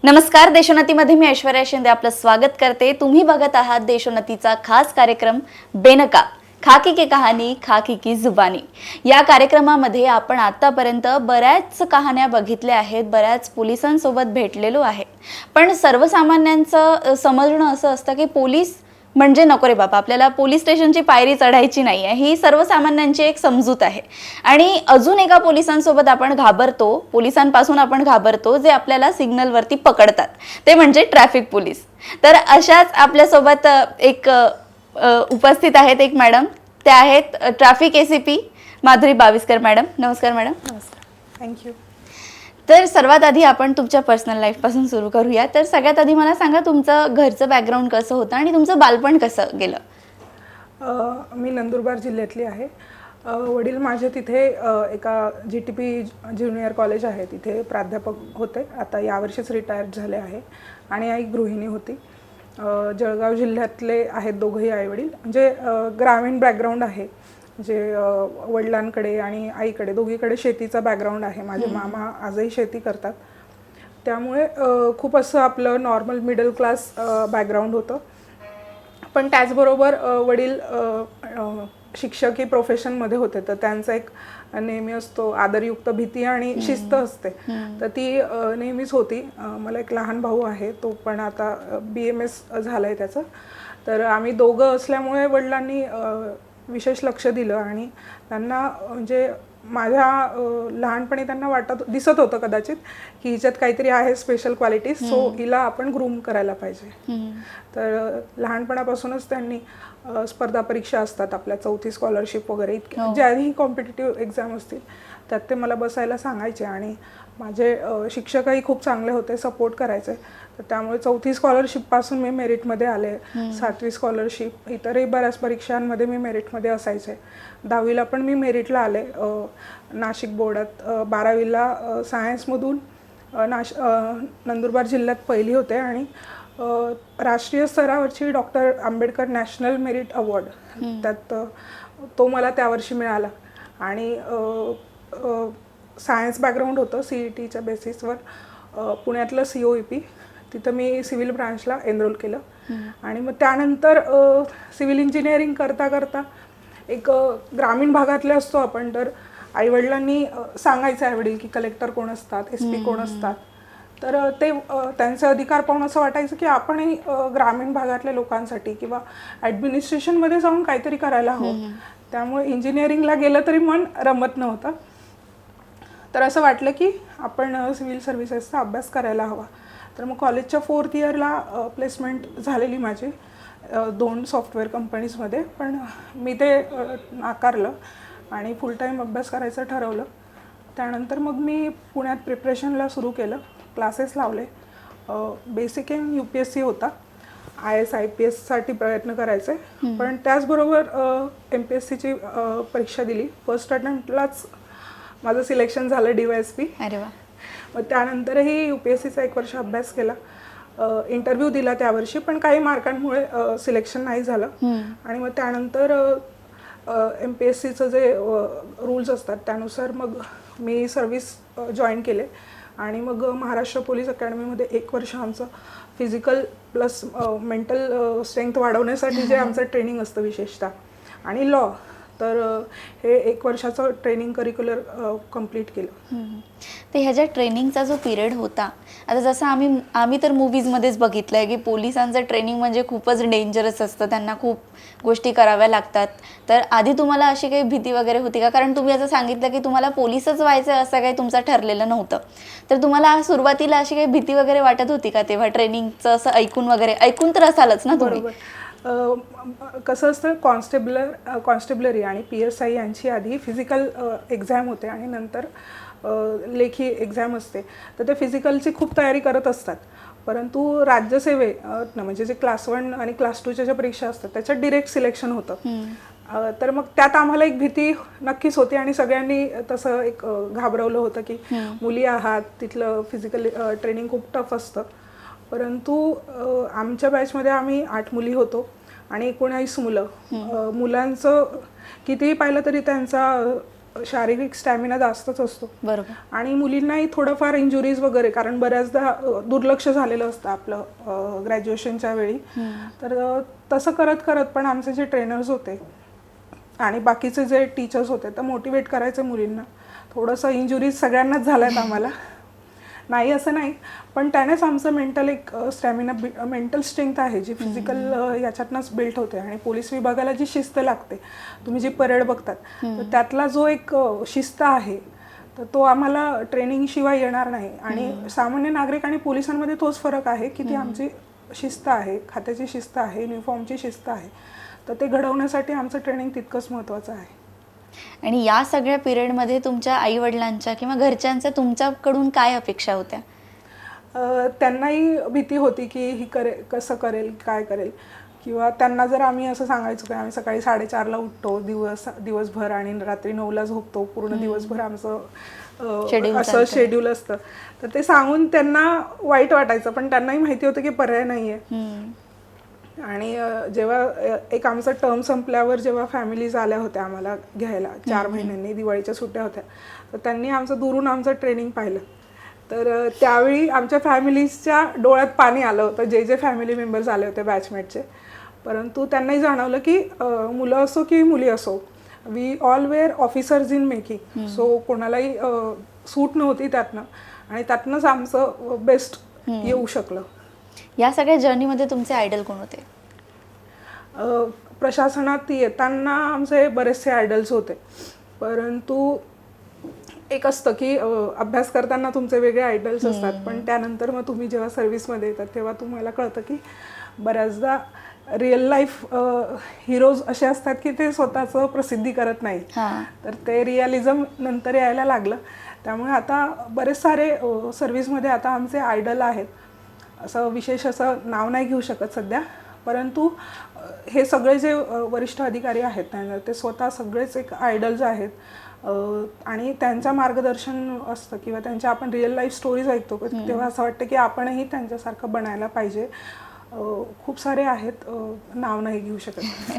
नमस्कार, देशोन्नतीमध्ये मी ऐश्वर्या शिंदे आपलं स्वागत करते। तुम्ही बघत आहात देशोन्नतीचा खास कार्यक्रम बेनका खाकी की कहाणी खाकी की जुबानी। या कार्यक्रमामध्ये आपण आतापर्यंत बऱ्याच कहाण्या बघितल्या आहेत, बऱ्याच पोलिसांसोबत भेटलेलो आहे। पण सर्वसामान्यांचं समजणं असं असतं की पोलीस म्हणजे नको रे बाबा, आपल्याला पोलीस स्टेशनची पायरी चढायची नाही आहे, ही सर्वसामान्यांची एक समजूत आहे। आणि अजून एका पोलिसांसोबत आपण घाबरतो, पोलिसांपासून आपण घाबरतो जे आपल्याला सिग्नलवरती पकडतात, ते म्हणजे ट्रॅफिक पोलीस। तर अशाच आपल्यासोबत एक उपस्थित आहेत एक मॅडम, त्या आहेत traffic ACP Madhuri Baviskar madam. नमस्कार मॅडम। नमस्कार, थँक्यू। तर सर्वात आधी आपण तुमच्या पर्सनल लाईफ पासून सुरू करूया। तर सगळ्यात आधी मला सांगा, तुमचं घरचं बॅकग्राऊंड कसं होतं आणि तुमचं बालपण कसं गेलं? मी नंदुरबार जिल्ह्यातली आहे। वडील माझे तिथे एका GTP ज्युनियर कॉलेज आहे तिथे प्राध्यापक होते, आता यावर्षीच रिटायर्ड झाले आहे। आणि आई गृहिणी होती। जळगाव जिल्ह्यातले आहेत दोघंही आईवडील, म्हणजे ग्रामीण बॅकग्राऊंड आहे। म्हणजे वडिलांकडे आणि आईकडे दोघीकडे शेतीचा बॅकग्राऊंड आहे। माझे मामा आजही शेती करतात, त्यामुळे खूप असं आपलं नॉर्मल मिडल क्लास बॅकग्राऊंड होतं। पण त्याचबरोबर वडील शिक्षकी प्रोफेशनमध्ये होते, तर त्यांचा एक नेहमी असतो आदरयुक्त भीती आणि शिस्त असते, तर ती नेहमीच होती। मला एक लहान भाऊ आहे, तो पण आता BMS झालं आहे त्याचं। तर आम्ही दोघं असल्यामुळे वडिलांनी विशेष लक्ष दिलं आणि त्यांना म्हणजे माझ्या लहानपणी त्यांना दिसत होतं कदाचित की हिच्यात काहीतरी आहे स्पेशल क्वालिटी, सो हिला आपण ग्रूम करायला पाहिजे। तर लहानपणापासूनच त्यांनी स्पर्धा परीक्षा असतात आपल्या, 4थी स्कॉलरशिप वगैरे ज्याही कॉम्पिटिटिव्ह एक्झाम असतील त्यात ते मला बसायला सांगायचे। आणि माझे शिक्षकही खूप चांगले होते, सपोर्ट करायचे। तर त्यामुळे 4थी स्कॉलरशिपपासून मी मेरिटमध्ये आले, 7वी स्कॉलरशिप, इतरही बऱ्याच परीक्षांमध्ये मी मेरिटमध्ये असायचे। 10वीला पण मी मेरिटला आले नाशिक बोर्डात। 12वीला सायन्समधून नंदुरबार जिल्ह्यात पहिली होते आणि राष्ट्रीय स्तरावरची doctor Ambedkar national merit award त्यात तो मला त्यावर्षी मिळाला। आणि सायन्स बॅकग्राऊंड होतं, CETच्या बेसिसवर पुण्यातलं COEP, तिथं मी सिव्हिल ब्रांचला एनरोल केलं। आणि मग त्यानंतर सिव्हिल इंजिनिअरिंग करता करता एक ग्रामीण भागातले असतो आपण, तर आईवडिलांनी सांगायचं आईवडील की कलेक्टर कोण असतात, SP कोण असतात, तर ते त्यांचे अधिकार पाहून असं वाटायचं की आपणही ग्रामीण भागातल्या लोकांसाठी किंवा ॲडमिनिस्ट्रेशनमध्ये जाऊन काहीतरी करायला हवं। त्यामुळे इंजिनिअरिंगला गेलं तरी मन रमत नव्हतं, तर असं वाटलं की आपण सिव्हिल सर्व्हिसेसचा अभ्यास करायला हवा। तर मग कॉलेजच्या 4th इयरला प्लेसमेंट झालेली माझी 2 सॉफ्टवेअर कंपनीजमध्ये, पण मी ते नाकारलं आणि फुल टाईम अभ्यास करायचं ठरवलं। त्यानंतर मग मी पुण्यात प्रिपरेशनला सुरू केलं, क्लासेस लावले। बेसिक इन UPSC होता, IAS IPSसाठी प्रयत्न करायचे, पण त्याचबरोबर MPSCची परीक्षा दिली। फर्स्ट अटेम्प्टलाच माझं सिलेक्शन झालं DYSP। अरे वा। मग त्यानंतरही UPSCचा 1 वर्ष अभ्यास केला, इंटरव्ह्यू दिला त्यावर्षी, पण काही मार्कांमुळे सिलेक्शन नाही झालं। आणि मग त्यानंतर MPSCचं जे रूल्स असतात त्यानुसार मग मी सर्व्हिस जॉईन केले। आणि मग महाराष्ट्र पोलीस अकॅडमीमध्ये 1 वर्ष आमचं फिजिकल प्लस मेंटल स्ट्रेंथ वाढवण्यासाठी जे आमचं ट्रेनिंग असतं विशेषतः, आणि लॉ, तर हे 1 वर्षाचं ट्रेनिंग करिक्युलर कंप्लीट केलं। तर ह्याच्या ट्रेनिंगचा जो पिरियड होता, आता जसं आम्ही तर मूवीजमध्येच बघितलं आहे की पोलिसांचं ट्रेनिंग म्हणजे खूपच डेंजरस असतं, त्यांना खूप गोष्टी कराव्या लागतात। तर आधी तुम्हाला अशी काही भीती वगैरे होती का? कारण तुम्ही असं सांगितलं की तुम्हाला पोलीसच व्हायचं असं काही तुमचं ठरलेलं नव्हतं, तर तुम्हाला सुरुवातीला अशी काही भीती वगैरे वाटत होती का तेव्हा ट्रेनिंगचं? असं ऐकून तर असालच ना तुम्ही? बरोबर। कसं असतं, कॉन्स्टेबलरी आणि PSI यांची आधी फिजिकल एक्झाम होते आणि नंतर लेखी एक्झाम असते, तर ते फिजिकलची खूप तयारी करत असतात। परंतु राज्यसेवे म्हणजे जे क्लास 1 आणि क्लास 2च्या ज्या परीक्षा असतात त्याच्यात डिरेक्ट सिलेक्शन होतं। तर मग त्यात आम्हाला एक भीती नक्कीच होती आणि सगळ्यांनी तसं एक घाबरवलं होतं की मुली आहात, तिथलं फिजिकल ट्रेनिंग खूप टफ असतं। परंतु आमच्या बॅचमध्ये आम्ही 8 मुली होतो आणि 19 मुलं। मुलांचं कितीही पाहिलं तरी त्यांचा शारीरिक स्टॅमिना जास्तच असतो बरोबर. आणि मुलींनाही थोडंफार इंजुरीज वगैरे, कारण बऱ्याचदा दुर्लक्ष झालेलं असतं आपलं ग्रॅज्युएशनच्या वेळी. तर तसं करत करत पण आमचे जे ट्रेनर्स होते आणि बाकीचे जे टीचर्स होते तर मोटिवेट करायचे मुलींना. थोडंसं इंजुरीज सगळ्यांनाच झाल्यात आम्हाला, नाही असं नाही, पण त्यानेच आमचं मेंटल एक स्टॅमिना, मेंटल स्ट्रेंथ आहे जी फिजिकल याच्यातनंच बिल्ट होते. आणि पोलीस विभागाला जी शिस्त लागते, तुम्ही जी परेड बघतात तर त्यातला जो एक शिस्त आहे तर तो आम्हाला ट्रेनिंग शिवाय येणार नाही. आणि सामान्य नागरिक आणि पोलिसांमध्ये तोच फरक आहे की ती आमची शिस्त आहे, खात्याची शिस्त आहे, युनिफॉर्मची शिस्त आहे. तर ते घडवण्यासाठी आमचं ट्रेनिंग तितकंच महत्त्वाचं आहे. आणि या सगळ्या पिरियडमध्ये तुमच्या आईवडिलांच्या किंवा घरच्यांच्या तुमच्याकडून काय अपेक्षा होत्या? त्यांनाही भीती होती की ही कसं करेल, काय करेल. किंवा त्यांना जर आम्ही असं सांगायचो की आम्ही सकाळी 4:30ला उठतो दिवसभर आणि रात्री 9ला झोपतो, पूर्ण दिवसभर आमचं असं शेड्यूल असतं, तर ते सांगून त्यांना वाईट वाटायचं. पण त्यांनाही माहिती होतं की पर्याय नाही आहे. आणि जेव्हा एक आमचा टर्म संपल्यावर जेव्हा फॅमिलीज आल्या होत्या आम्हाला घ्यायला 4 महिन्यांनी, दिवाळीच्या सुट्ट्या होत्या, तर त्यांनी आमचं दुरून आमचं ट्रेनिंग पाहिलं. तर त्यावेळी आमच्या फॅमिलीजच्या डोळ्यात पाणी आलं होतं, जे फॅमिली मेंबर्स आले होते बॅचमेटचे. परंतु त्यांनाही जाणवलं की मुलं असो की मुली असो, we all were officers in making. So कोणालाही सूट नव्हती त्यातनं, आणि त्यातनंच आमचं बेस्ट येऊ शकलं. या सगळ्या जर्नीमध्ये तुमचे आयडल कोण होते? प्रशासनात येताना आमचे बरेचसे आयडल्स होते, परंतु एक असतं की अभ्यास करताना तुमचे वेगळे आयडल्स असतात, पण त्यानंतर मग तुम्ही जेव्हा सर्व्हिसमध्ये येतात तेव्हा तुम्हाला कळतं की बऱ्याचदा रिअल लाईफ हिरोज असे असतात की ते स्वतःचं प्रसिद्धी करत नाही. तर ते रिअलिझम नंतर यायला लागलं. त्यामुळे आता बरेच सारे सर्व्हिसमध्ये आता आमचे आयडल आहेत. असं विशेष असं नाव नाही घेऊ शकत सध्या, परंतु हे सगळे जे वरिष्ठ अधिकारी आहेत ते स्वतः सगळेच एक आयडल्स आहेत. आणि त्यांचं मार्गदर्शन असतं किंवा त्यांच्या आपण रिअल लाईफ स्टोरीज ऐकतो तेव्हा असं वाटतं की आपणही त्यांच्यासारखं बनायला पाहिजे. खूप सारे आहेत, नाव नाही घेऊ शकत.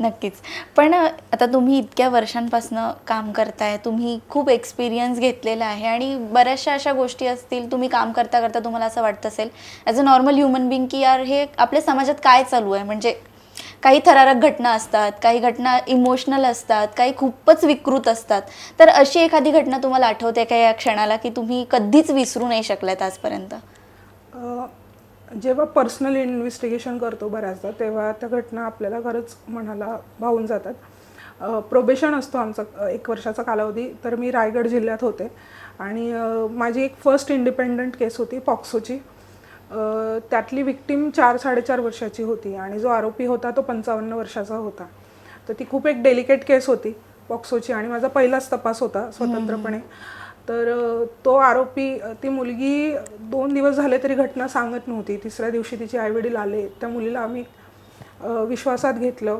नक्कीच. पण आता तुम्ही इतक्या वर्षांपासून काम करताय, तुम्ही खूप एक्सपिरियन्स घेतलेला आहे आणि बऱ्याचशा अशा गोष्टी असतील, तुम्ही काम करता करता तुम्हाला असं वाटत असेल as a normal human being की यार हे आपल्या समाजात काय चालू आहे. म्हणजे काही थरारक घटना असतात, काही घटना इमोशनल असतात, काही खूपच विकृत असतात. तर अशी एखादी घटना तुम्हाला आठवते का या क्षणाला की तुम्ही कधीच विसरू नाही शकलात आजपर्यंत? जेव्हा पर्सनल इन्व्हेस्टिगेशन करतो बऱ्याचदा, तेव्हा त्या घटना आपल्याला खरंच मनाला भावून जातात. प्रोबेशन असतो आमचा 1 वर्षाचा कालावधी. तर मी रायगड जिल्ह्यात होते आणि माझी एक फर्स्ट इंडिपेंडंट केस होती पॉक्सोची. त्यातली विक्टीम 4-4.5 वर्षाची होती आणि जो आरोपी होता तो 55 वर्षाचा होता. तर ती खूप एक डेलिकेट केस होती पॉक्सोची आणि माझा पहिलाच तपास होता स्वतंत्रपणे. तर तो आरोपी, ती मुलगी 2 दिवस झाले तरी घटना सांगत नव्हती. 3ऱ्या दिवशी तिचे आईवडील आले, त्या मुलीला आम्ही विश्वासात घेतलं.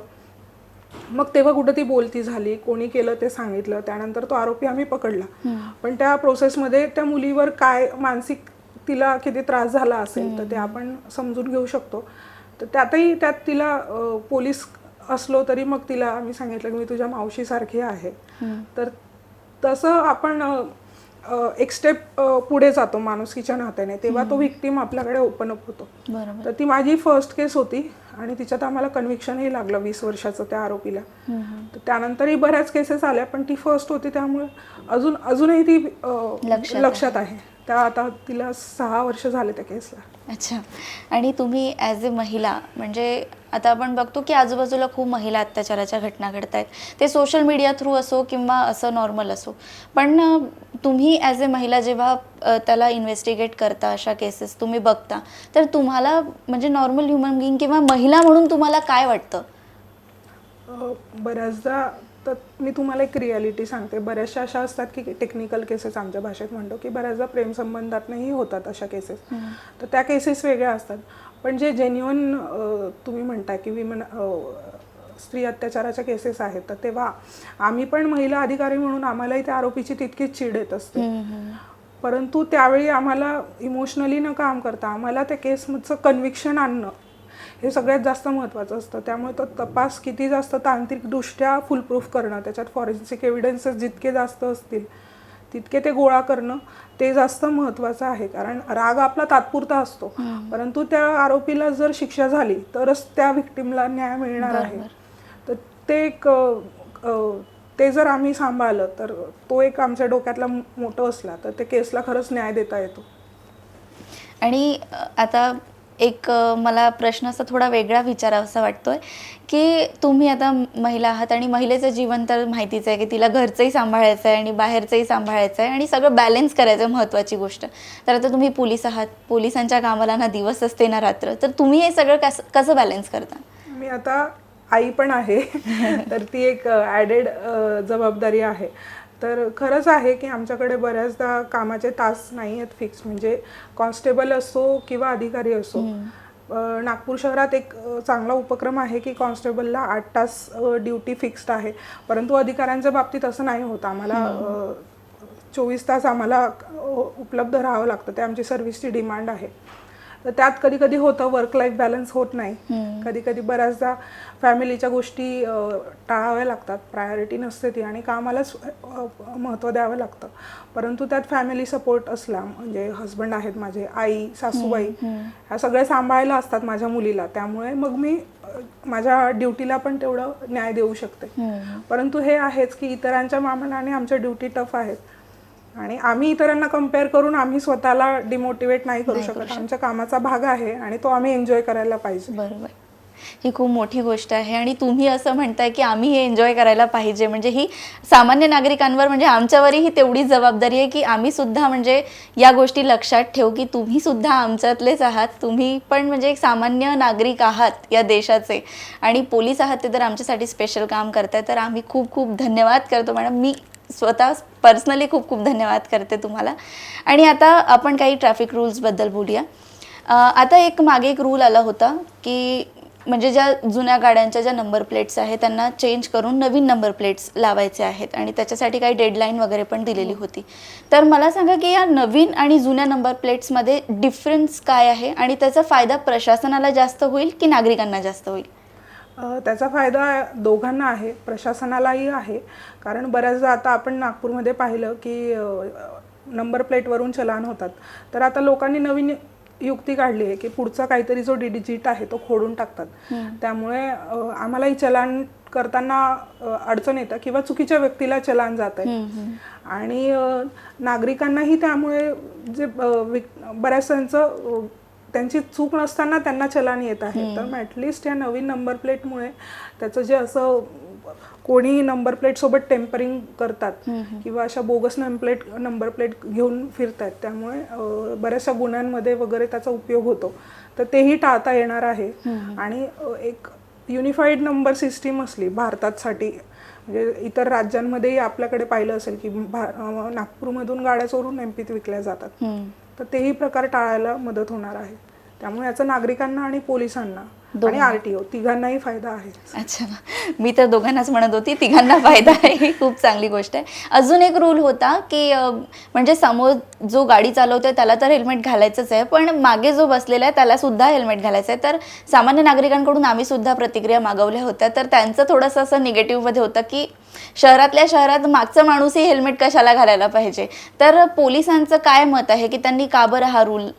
मग तेव्हा कुठं ती बोलती झाली, कोणी केलं ते सांगितलं. त्यानंतर तो आरोपी आम्ही पकडला. पण त्या प्रोसेसमध्ये त्या मुलीवर काय मानसिक तिला किती त्रास झाला असेल तर ते आपण समजून घेऊ शकतो. तर त्यात तिला पोलीस असलो तरी मग तिला आम्ही सांगितलं की मी तुझ्या मावशीसारखी आहे. तर तसं आपण एक स्टेप पुढे जातो माणुसकीच्या नात्याने, तेव्हा तो व्हिक्टीम आपल्याकडे ओपन अप होतो. तर ती माझी फर्स्ट केस होती आणि तिच्यात आम्हाला कन्व्हिक्शनही लागलं 20 वर्षाचं त्या आरोपीला. तर त्यानंतरही बऱ्याच केसेस आल्या, पण ती फर्स्ट होती त्यामुळे अजूनही ती लक्षात आहे. आता तिला 6 वर्ष झाले त्या केसला. अच्छा. आणि तुम्ही ॲज अ महिला, म्हणजे आता आपण बघतो की आजूबाजूला खूप महिला अत्याचाराच्या घटना घडत आहेत, ते सोशल मीडिया थ्रू असो किंवा असं नॉर्मल असो, पण तुम्ही ॲज अ महिला जेव्हा त्याला इन्व्हेस्टिगेट करता, अशा केसेस तुम्ही बघता, तर तुम्हाला म्हणजे नॉर्मल ह्युमन बिंग किंवा महिला म्हणून तुम्हाला काय वाटतं? बऱ्याचदा तर मी तुम्हाला एक रियालिटी सांगते. बऱ्याचशा अशा असतात की टेक्निकल केसेस आमच्या भाषेत म्हणतो की बऱ्याचदा प्रेमसंबंधातनंही होतात अशा केसेस. तर त्या केसेस वेगळ्या असतात. पण जे जेन्युइन तुम्ही म्हणताय की स्त्री अत्याचाराच्या केसेस आहेत, तर तेव्हा आम्ही पण महिला अधिकारी म्हणून आम्हालाही त्या आरोपीची तितकीच चीड येत असते. परंतु त्यावेळी आम्हाला इमोशनली न काम करता आम्हाला त्या केसचं कन्व्हिक्शन आणणं हे सगळ्यात जास्त महत्त्वाचं असतं. त्यामुळे तो तपास किती जास्त तांत्रिकदृष्ट्या फुलप्रूफ करणं, त्याच्यात फॉरेन्सिक एव्हिडन्सेस जितके जास्त असतील तितके ते गोळा करणं ते जास्त महत्त्वाचं आहे. कारण राग आपला तात्पुरता असतो, परंतु त्या आरोपीला जर शिक्षा झाली तरच त्या व्हिक्टिमला न्याय मिळणार आहे. तर ते एक ते जर आम्ही सांभाळलं तर तो एक आमच्या डोक्यातला मोठं असला तर ते केसला खरंच न्याय देता येतो. आणि आता एक मला प्रश्न असा थोडा वेगळा विचारावासा वाटतोय की तुम्ही आता महिला आहात आणि महिलेचं जीवन तर माहितीच आहे की तिला घरचंही सांभाळायचं आहे आणि बाहेरचंही सांभाळायचं आहे आणि सगळं बॅलन्स करायचं महत्त्वाची गोष्ट. तर आता तुम्ही पोलीस आहात, पोलिसांच्या कामाला ना दिवस असते ना रात्र, तर तुम्ही हे सगळं कसं बॅलन्स करता? मी आता आई पण आहे तर ती एक ॲडेड जबाबदारी आहे. तर खरंच आहे की आमच्याकडे बऱ्याचदा कामाचे तास नाही आहेत फिक्स. म्हणजे कॉन्स्टेबल असो किंवा अधिकारी असो, नागपूर शहरात एक चांगला उपक्रम आहे की कॉन्स्टेबलला 8 तास ड्युटी फिक्स्ड आहे, परंतु अधिकाऱ्यांच्या बाबतीत असं नाही होत. आम्हाला 24 तास आम्हाला उपलब्ध राहावं लागतं, ते आमची सर्व्हिसची डिमांड आहे. तर त्यात कधी कधी होतं वर्क लाईफ बॅलन्स होत नाही. कधी कधी बऱ्याचदा फॅमिलीच्या गोष्टी टाळाव्या लागतात, प्रायोरिटी नसते ती आणि कामालाच महत्त्व द्यावं लागतं. परंतु त्यात फॅमिली सपोर्ट असला, म्हणजे हस्बंड आहेत माझे, आई, सासूबाई, ह्या सगळ्या सांभाळायला असतात माझ्या मुलीला, त्यामुळे मग मी माझ्या ड्युटीला पण तेवढं न्याय देऊ शकते. परंतु हे आहेच की इतरांच्या मानाने आमच्या ड्युटी टफ आहेत आणि आम्ही इतरांना कम्पेअर करून आम्ही स्वतःला डिमोटिवेट नाही करू शकत. आमच्या कामाचा भाग आहे आणि तो आम्ही एन्जॉय करायला पाहिजे. बरोबर, ही खूप मोठी गोष्ट आहे. आणि तुम्ही असं म्हणताय की आम्ही हे एन्जॉय करायला पाहिजे, म्हणजे ही सामान्य नागरिकांवर, म्हणजे आमच्यावरही तेवढीच जबाबदारी आहे की आम्ही सुद्धा म्हणजे या गोष्टी लक्षात ठेवू की तुम्ही सुद्धा आमच्यातलेच आहात. तुम्ही पण म्हणजे एक सामान्य नागरिक आहात या देशाचे आणि पोलीस आहात, ते तर आमच्यासाठी स्पेशल काम करताय. तर आम्ही खूप खूप धन्यवाद करतो मॅडम. मी स्वतः पर्सनली खूप खूप धन्यवाद करते तुम्हाला. आणि आता आपण काही ट्रॅफिक रूल्सबद्दल बोलूया. आता मागे एक रूल आला होता की म्हणजे ज्या जुन्या गाड्यांच्या ज्या नंबर प्लेट्स आहेत त्यांना चेंज करून नवीन नंबर प्लेट्स लावायचे आहेत आणि त्याच्यासाठी काही डेडलाईन वगैरे पण दिलेली होती. तर मला सांगा की या नवीन आणि जुन्या नंबर प्लेट्समध्ये डिफरन्स काय आहे आणि त्याचा फायदा प्रशासनाला जास्त होईल की नागरिकांना जास्त होईल? त्याचा फायदा दोघांना आहे, प्रशासनालाही आहे. कारण बऱ्याचदा आता आपण नागपूरमध्ये पाहिलं की नंबर प्लेटवरून चलान होतात. तर आता लोकांनी नवीन युक्ती काढली आहे की पुढचा काहीतरी जो डिजिट आहे तो खोडून टाकतात. त्यामुळे आम्हालाही चलान करताना अडचण येतं किंवा चुकीच्या व्यक्तीला चलान जात आहे. आणि नागरिकांनाही त्यामुळे जे बऱ्याच त्यांची चूक नसताना त्यांना चलान येत आहे. तर ॲटलिस्ट या नवीन नंबर प्लेटमुळे त्याचं जे असं कोणी नंबर प्लेट सोबत टेम्परिंग करतात किंवा अशा बोगस नंबर प्लेट घेऊन फिरतात, त्यामुळे बऱ्याचशा गुन्ह्यांमध्ये वगैरे त्याचा उपयोग होतो. तर तेही टाळता येणार आहे. आणि एक युनिफाईड नंबर सिस्टीम असली भारतासाठी, म्हणजे इतर राज्यांमध्येही आपल्याकडे पाहिलं असेल की नागपूरमधून गाड्या चोरून एमपीत विकल्या जातात, तर तेही प्रकार टाळायला मदत होणार आहे. त्यामुळे याचा नागरिकांना आणि पोलिसांना आणि आरटीओ तिघांनाही फायदा आहे. अच्छा, मी तर दोघांनाच म्हणत होती, तिघांना फायदा आहे, ही खूप चांगली गोष्ट आहे. अजून एक रूल होता की म्हणजे समोर जो गाडी चालवतोय त्याला तर हेल्मेट घालायचंच आहे, पण मागे जो बसलेला आहे त्याला सुद्धा हेल्मेट घालायचं आहे. तर सामान्य नागरिकांकडून आम्ही सुद्धा प्रतिक्रिया मागवल्या होत्या. तर त्यांचं थोडंसं असं निगेटिव्हमध्ये होतं की शहरातल्या शहरात मागचा माणूसही हेल्मेट कशाला घालायला पाहिजे. तर पोलिसांचं काय मत आहे की त्यांनी का बरं हा रूल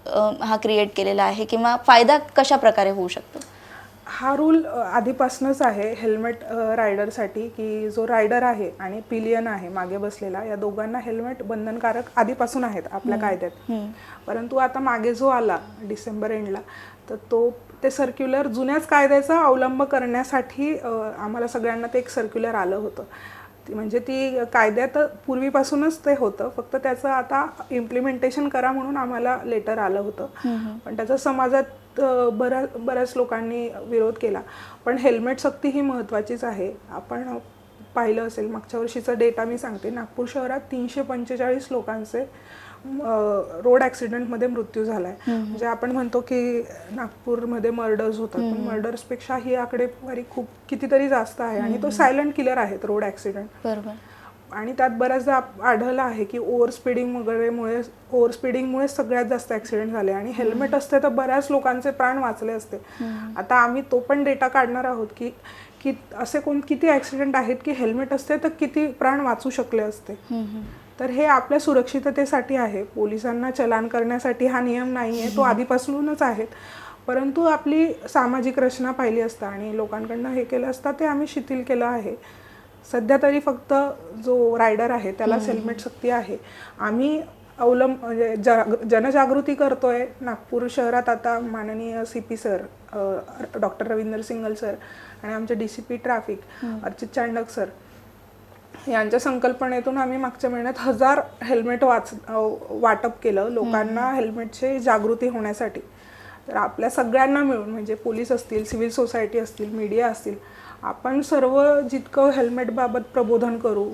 क्रिएट केलेला आहे किंवा फायदा कशा प्रकारे होऊ शकतो? हा रूल आधीपासूनच आहे हेल्मेट रायडरसाठी, की जो रायडर आहे आणि पिलियन आहे मागे बसलेला, या दोघांना हेल्मेट बंधनकारक आधीपासून आहेत आपल्या कायद्यात. परंतु आता मागे जो आला डिसेंबर एंडला, तर ते सर्क्युलर जुन्याच कायद्याचा अवलंब करण्यासाठी आम्हाला सगळ्यांना ते एक सर्क्युलर आलं होतं. म्हणजे ती कायद्यात पूर्वीपासूनच ते होतं, फक्त त्याचं आता इम्प्लिमेंटेशन करा म्हणून आम्हाला लेटर आलं होतं. पण त्याचा समाजात बऱ्याच लोकांनी विरोध केला. पण हेल्मेट सक्ती ही महत्त्वाचीच आहे. आपण पाहिलं असेल मागच्या वर्षीचा डेटा मी सांगते, नागपूर शहरात 345 लोकांचे रोड ॲक्सिडेंटमध्ये मृत्यू झाला आहे. म्हणजे आपण म्हणतो की नागपूरमध्ये मर्डर्स होतात, पण मर्डर्सपेक्षा ही आकडेवारी खूप कितीतरी जास्त आहे आणि तो सायलेंट किलर आहेत रोड ॲक्सिडेंट. बरोबर. आणि त्यात बऱ्याचदा आढळलं आहे की ओव्हर स्पीडिंगमुळे सगळ्यात जास्त ॲक्सिडेंट झाले आणि हेल्मेट असते तर बऱ्याच लोकांचे प्राण वाचले असते. आता आम्ही तो पण डेटा काढणार आहोत की की असे किती ॲक्सिडेंट आहेत की हेल्मेट असते तर किती प्राण वाचू शकले असते. तर हे आपल्या सुरक्षिततेसाठी आहे. पोलिसांना चलान करण्यासाठी हा नियम नाही आहे, तो आधीपासूनच आहेत. परंतु आपली सामाजिक रचना पाहिली असता आणि लोकांकडनं हे केलं असता ते आम्ही शिथिल केलं आहे. सध्या तरी फक्त जो रायडर आहे त्यालाच हेल्मेट सक्ती आहे. आम्ही म्हणजे जनजागृती करतोय. नागपूर शहरात आता माननीय CP sir doctor Ravindra single sir आणि आमचे DCP traffic Archit Chandak sir यांच्या संकल्पनेतून आम्ही मागच्या महिन्यात 1000 हेल्मेट वाटप केलं लोकांना हेल्मेटची जागृती होण्यासाठी. तर आपल्या सगळ्यांना मिळून म्हणजे पोलीस असतील, सिव्हिल सोसायटी असतील, मीडिया असतील, आपण सर्व जितकं हेल्मेटबाबत प्रबोधन करू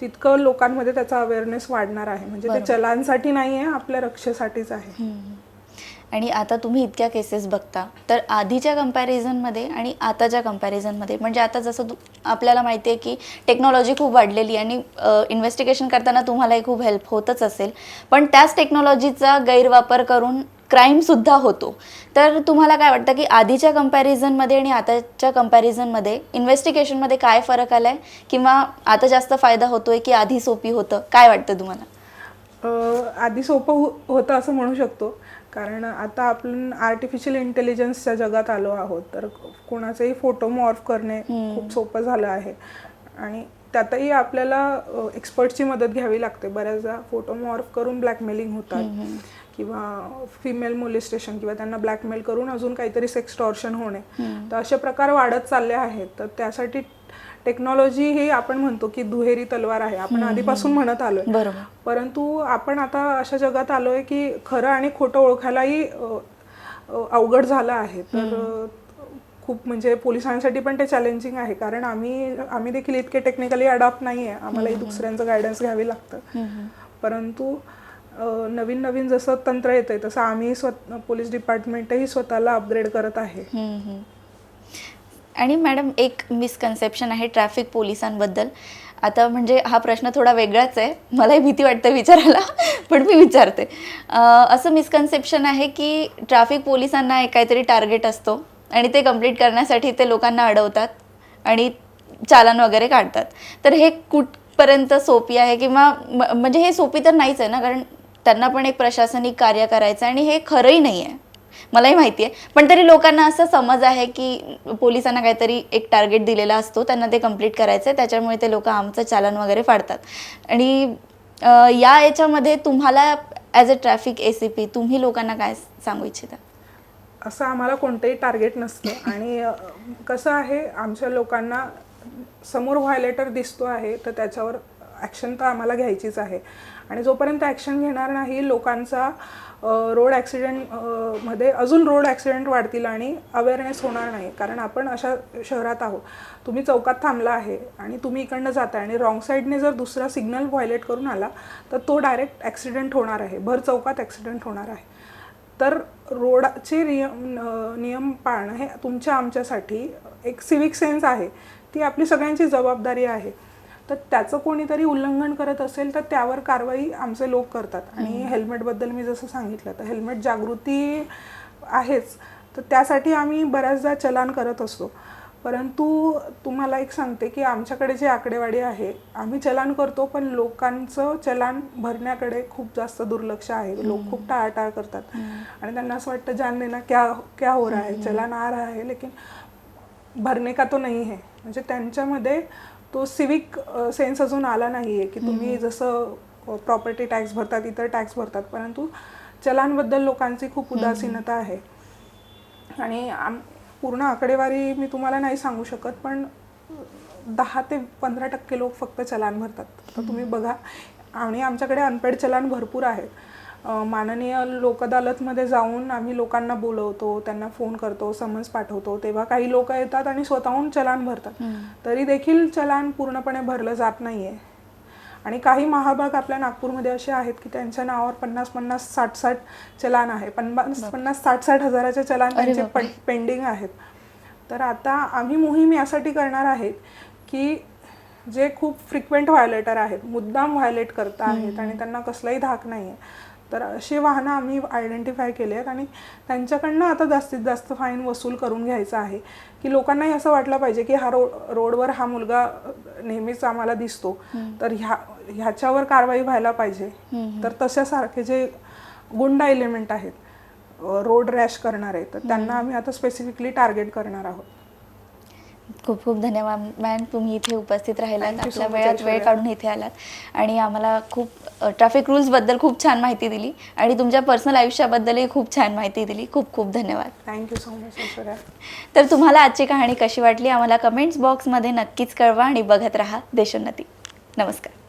तितकं लोकांमध्ये त्याचा अवेअरनेस वाढणार आहे. म्हणजे ते चलांसाठी नाही आहे, आपल्या रक्षेसाठीच आहे. आणि आता तुम्ही इतक्या केसेस बघता तर आधीच्या कंपॅरिझनमध्ये आणि आताच्या कंपॅरिझनमध्ये म्हणजे आता जसं आपल्याला माहिती आहे की टेक्नॉलॉजी खूप वाढलेली आणि इन्व्हेस्टिगेशन करताना तुम्हालाही खूप हेल्प होतच असेल, पण त्याच टेक्नॉलॉजीचा गैरवापर करून क्राईमसुद्धा होतो. तर तुम्हाला काय वाटतं की आधीच्या कंपॅरिझनमध्ये आणि आताच्या कंपॅरिझनमध्ये इन्व्हेस्टिगेशनमध्ये काय फरक आला आहे किंवा आता जास्त फायदा होतोय की आधी सोपी होतं, काय वाटतं तुम्हाला? आधी सोपं होतं असं म्हणू शकतो, कारण आता आपण आर्टिफिशियल इंटेलिजन्सच्या जगात आलो आहोत. तर कोणाचाही फोटो मॉर्फ करणे खूप सोपं झालं आहे आणि त्यातही आपल्याला एक्सपर्टची मदत घ्यावी लागते. बऱ्याचदा फोटो मॉर्फ करून ब्लॅकमेलिंग होतात किंवा फिमेल मोलेस्टेशन किंवा त्यांना ब्लॅकमेल करून अजून काहीतरी सेक्सटॉर्शन होणे. तर असे प्रकार वाढत चालले आहेत. तर त्यासाठी टेक्नॉलॉजी ही आपण म्हणतो की दुहेरी तलवार आहे, आपण आधीपासून म्हणत आलोय. परंतु आपण आता अशा जगात आलोय की खरं आणि खोटं ओळखायलाही अवघड झालं आहे. तर खूप म्हणजे पोलिसांसाठी पण ते चॅलेंजिंग आहे, कारण आम्ही देखील इतके टेक्निकली अडॉप्ट नाही आहे. आम्हालाही दुसऱ्यांचं गायडन्स घ्यावे लागतं. परंतु नवीन जसं तंत्र येतंय तसं आम्ही पोलीस डिपार्टमेंटही स्वतःला अपग्रेड करत आहे. आणि मॅडम एक मिसकन्सेप्शन आहे ट्रॅफिक पोलिसांबद्दल. आता म्हणजे हा प्रश्न थोडा वेगळाच आहे, मलाही भीती वाटते विचारायला, पण मी विचारते. असं मिसकन्सेप्शन आहे की ट्रॅफिक पोलिसांना एक काहीतरी टार्गेट असतो आणि ते कंप्लीट करण्यासाठी ते लोकांना अडवतात आणि चालान वगैरे काढतात. तर हे कुठपर्यंत सोपी आहे किंवा म्हणजे हे सोपी तर नाहीच आहे ना, कारण त्यांना पण एक प्रशासनिक कार्य करायचं आणि हे खरंही नाही आहे, मलाही माहिती आहे. पण तरी लोकांना असं समज आहे की पोलिसांना काहीतरी एक टार्गेट दिलेला असतो, त्यांना ते कंप्लीट करायचं आहे, त्याच्यामुळे ते लोक आमचं चालन वगैरे फाडतात. आणि याच्यामध्ये तुम्हाला ॲज अ ट्रॅफिक ACP तुम्ही लोकांना काय सांगू इच्छिता? असं आम्हाला कोणतंही टार्गेट नसतं आणि कसं आहे, आमच्या लोकांना समोर व्हायलेटर दिसतो आहे तर त्याच्यावर ॲक्शन तर आम्हाला घ्यायचीच आहे. आणि जोपर्यंत ॲक्शन घेणार नाही लोकांचा रोड ॲक्सिडेंटमध्ये अजून रोड ॲक्सिडेंट वाढतील आणि अवेअरनेस होणार नाही. कारण आपण अशा शहरात आहोत, तुम्ही चौकात थांबला आहे आणि तुम्ही इकडनं जाताय आणि रॉंग साईडने जर दुसरा सिग्नल व्हायलेट करून आला तर तो डायरेक्ट ॲक्सिडेंट होणार आहे, भर चौकात ॲक्सिडेंट होणार आहे. तर रोडचे नियम पाळणं हे तुमच्या आमच्यासाठी एक सिविक सेन्स आहे, ती आपली सगळ्यांची जबाबदारी आहे. तर त्याचं कोणीतरी उल्लंघन करत असेल तर त्यावर कारवाई आमचे लोक करतात. आणि हेल्मेटबद्दल मी जसं सांगितलं तर हेल्मेट जागृती आहेच, तर त्यासाठी आम्ही बऱ्याचदा चलान करत असतो. परंतु तुम्हाला एक सांगते की आमच्याकडे जी आकडेवारी आहे, आम्ही चलान करतो पण लोकांचं चलान भरण्याकडे खूप जास्त दुर्लक्ष आहे. लोक खूप टाळाटाळ करतात आणि त्यांना असं वाटतं जान देना क्या हो रहा है, चलान आ रहा है लेकिन भरने का तो नहीं है. म्हणजे त्यांच्यामध्ये तो सिविक सेन्स अजून आला नाही आहे की तुम्ही जसं प्रॉपर्टी टॅक्स भरतात, इतर टॅक्स भरतात, परंतु चलांबद्दल लोकांची खूप उदासीनता आहे. आणि पूर्ण आकडेवारी मी तुम्हाला नाही सांगू शकत, पण 10 ते 15% लोक फक्त चलान भरतात. तर तुम्ही बघा, आणि आमच्याकडे अनपेड चलान भरपूर आहेत. माननीय लोक अदालतमध्ये जाऊन आम्ही लोकांना बोलवतो, त्यांना फोन करतो, समन्स पाठवतो, तेव्हा काही लोक येतात आणि स्वतःहून चलान भरतात. तरी देखील चलान पूर्णपणे भरलं जात नाही आहे. आणि काही महाभाग आपल्या नागपूरमध्ये असे आहेत की त्यांच्या नावावर 50-50, 60-60 चलान आहे. 50-50, 60-60 हजाराचे चलान त्यांचे पेंडिंग आहेत. तर आता आम्ही मोहीम यासाठी करणार आहेत की जे खूप फ्रिक्वेंट व्हायोलेटर आहेत, मुद्दाम व्हायोलेट करत आहेत आणि त्यांना कसलाही धाक नाही आहे, तर अशी वाहनं आम्ही आयडेंटिफाय केली आहेत आणि त्यांच्याकडनं आता जास्तीत जास्त फाईन वसूल करून घ्यायचा आहे, की लोकांनाही असं वाटलं पाहिजे की हा रोडवर हा मुलगा नेहमीच आम्हाला दिसतो, तर ह्याच्यावर कारवाई व्हायला पाहिजे. तर तशासारखे जे गुंडा एलिमेंट आहेत, रोड रॅश करणारे, तर त्यांना आम्ही आता स्पेसिफिकली टार्गेट करणार आहोत. खूप खूप धन्यवाद मॅम, तुम्ही इथे उपस्थित राहिलात, Thank you so आपल्या much, वेळात वेळ ऐश्वर्या. काढून इथे आलात आणि आम्हाला खूप ट्रॅफिक रूल्सबद्दल खूप छान माहिती दिली आणि तुमच्या पर्सनल आयुष्याबद्दलही खूप छान माहिती दिली. खूप खूप धन्यवाद. Thank you so much Aishwarya. तर तुम्हाला आजची कहाणी कशी वाटली आम्हाला कमेंट्स बॉक्समध्ये नक्कीच कळवा आणि बघत राहा देशोन्नती. नमस्कार.